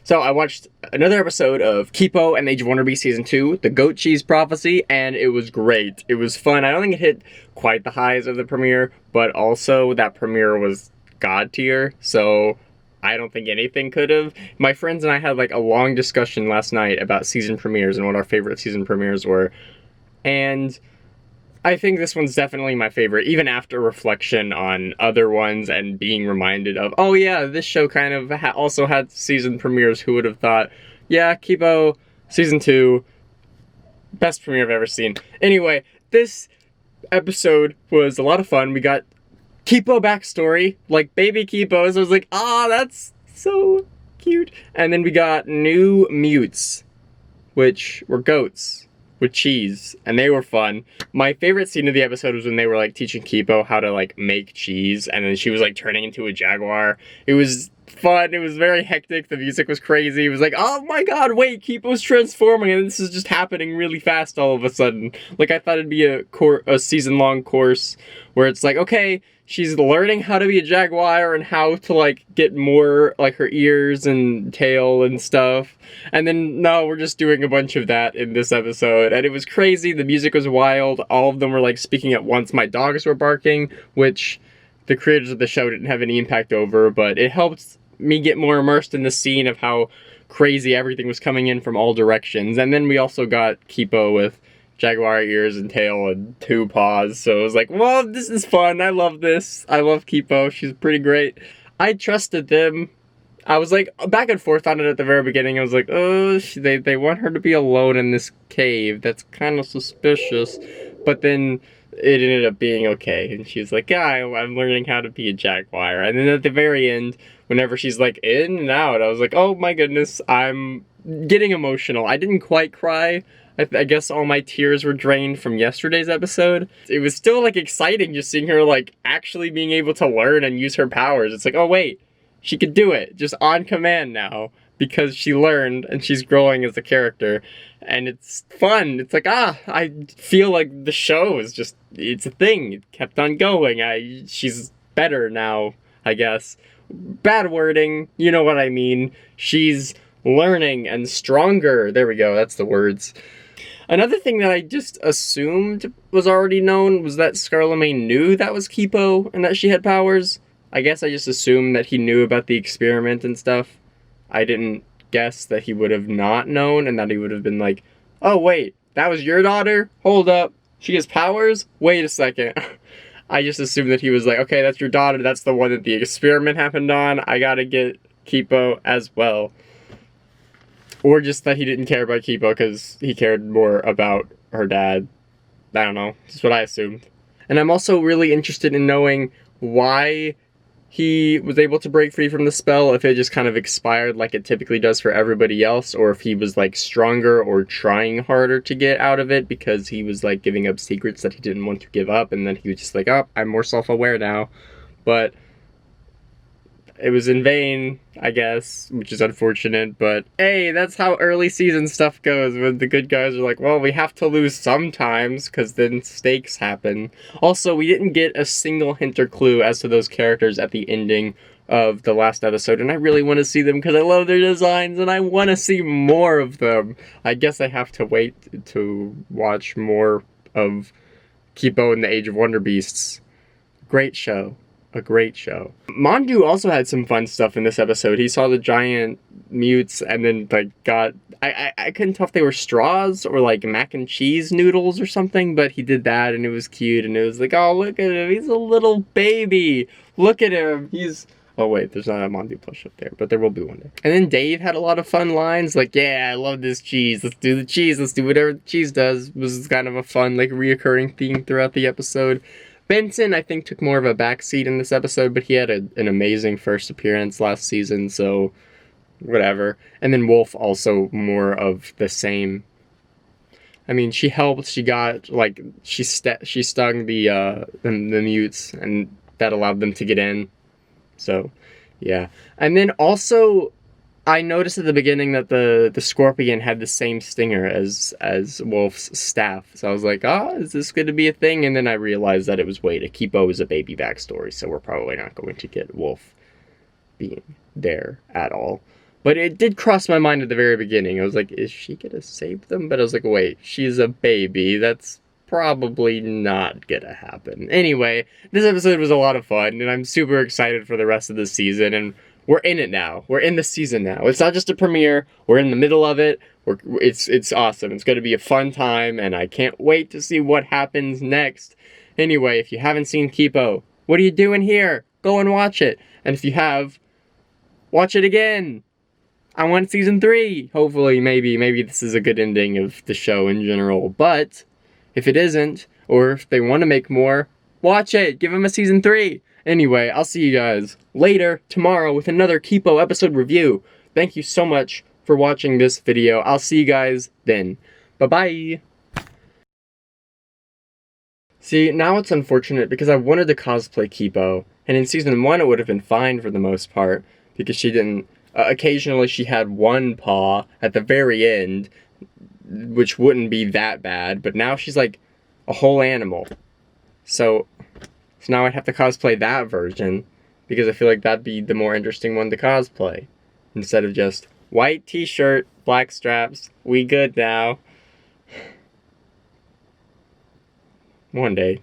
So I watched another episode of Kipo and the Age of Wonder Beast Season 2, The Goat Cheese Prophecy, and it was great. It was fun. I don't think it hit quite the highs of the premiere, but also that premiere was god tier, so I don't think anything could have. My friends and I had like a long discussion last night about season premieres and what our favorite season premieres were, and I think this one's definitely my favorite, even after reflection on other ones and being reminded of, oh yeah, this show kind of also had season premieres. Who would have thought? Yeah, Kipo, Season 2, best premiere I've ever seen. Anyway, this episode was a lot of fun. We got Kipo backstory, like baby Kipo, so I was like, that's so cute. And then we got new mutes, which were goats with cheese, and they were fun. My favorite scene of the episode was when they were like teaching Kipo how to like make cheese, and then she was like turning into a jaguar. It was fun. It was very hectic. The music was crazy. It was like, oh my god, wait, Kipo's transforming, and this is just happening really fast all of a sudden. Like, I thought it'd be a season-long course where it's like, okay, she's learning how to be a jaguar and how to like get more like her ears and tail and stuff. And then no, we're just doing a bunch of that in this episode, and it was crazy. The music was wild. All of them were like speaking at once. My dogs were barking, which the creators of the show didn't have any impact over, but it helped me get more immersed in the scene of how crazy everything was coming in from all directions. And then we also got Kipo with jaguar ears and tail and 2 paws, so it was like, well, this is fun. I love this. I love Kipo. She's pretty great. I trusted them. I was like back and forth on it at the very beginning. I was like, oh, they want her to be alone in this cave. That's kind of suspicious. But then it ended up being okay, and she's like, yeah, I'm learning how to be a jaguar. And then at the very end, whenever she's like in and out, I was like, oh my goodness, I'm getting emotional. I didn't quite cry. I guess all my tears were drained from yesterday's episode. It was still like exciting just seeing her like actually being able to learn and use her powers. It's like, oh wait, she could do it just on command now because she learned and she's growing as a character. And it's fun. It's like, I feel like the show is just, it's a thing. It kept on going. She's better now, I guess. Bad wording, you know what I mean. She's learning and stronger. There we go, that's the words. Another thing that I just assumed was already known was that Scarlemagne knew that was Kipo and that she had powers. I guess I just assumed that he knew about the experiment and stuff. I didn't guess that he would have not known and that he would have been like, oh wait, that was your daughter? Hold up, she has powers? Wait a second. I just assumed that he was like, okay, that's your daughter, that's the one that the experiment happened on, I gotta get Kipo as well. Or just that he didn't care about Kipo because he cared more about her dad. I don't know. That's what I assumed. And I'm also really interested in knowing why he was able to break free from the spell, if it just kind of expired like it typically does for everybody else, or if he was like stronger or trying harder to get out of it because he was like giving up secrets that he didn't want to give up, and then he was just like, oh, I'm more self-aware now. But it was in vain, I guess, which is unfortunate, but hey, that's how early season stuff goes, when the good guys are like, well, we have to lose sometimes, because then stakes happen. Also, we didn't get a single hint or clue as to those characters at the ending of the last episode, and I really want to see them because I love their designs, and I want to see more of them. I guess I have to wait to watch more of Kipo and the Age of Wonder Beasts. Great show. A great show. Mondu also had some fun stuff in this episode. He saw the giant mutes and then like got, I couldn't tell if they were straws or like mac and cheese noodles or something, but he did that and it was cute, and it was like, oh, look at him, he's a little baby, look at him, he's, oh wait, there's not a Mondu plush up there, but there will be one day. And then Dave had a lot of fun lines, like, yeah, I love this cheese, let's do the cheese, let's do whatever the cheese does. It was kind of a fun, like, reoccurring theme throughout the episode. Benson, I think, took more of a backseat in this episode, but he had an amazing first appearance last season, so whatever. And then Wolf also more of the same. I mean, she helped, she got, like, she stung the mutes, and that allowed them to get in. So, yeah. And then also, I noticed at the beginning that the scorpion had the same stinger as Wolf's staff. So I was like, is this going to be a thing? And then I realized that it was, wait, Kipo is a baby backstory, so we're probably not going to get Wolf being there at all. But it did cross my mind at the very beginning. I was like, is she gonna save them? But I was like, wait, she's a baby. That's probably not gonna happen. Anyway, this episode was a lot of fun, and I'm super excited for the rest of the season, and we're in it now. We're in the season now. It's not just a premiere. We're in the middle of it. It's awesome. It's gonna be a fun time, and I can't wait to see what happens next. Anyway, if you haven't seen Kipo, what are you doing here? Go and watch it. And if you have, watch it again. I want season 3. Hopefully, maybe this is a good ending of the show in general. But if it isn't, or if they want to make more, watch it. Give them a season 3. Anyway, I'll see you guys later tomorrow with another Kipo episode review. Thank you so much for watching this video. I'll see you guys then. Bye-bye. See, now it's unfortunate because I wanted to cosplay Kipo, and in season 1 it would have been fine for the most part, because she didn't, occasionally she had one paw at the very end, which wouldn't be that bad, but now she's like a whole animal. So now I'd have to cosplay that version, because I feel like that'd be the more interesting one to cosplay, instead of just white t-shirt, black straps, we good now. One day.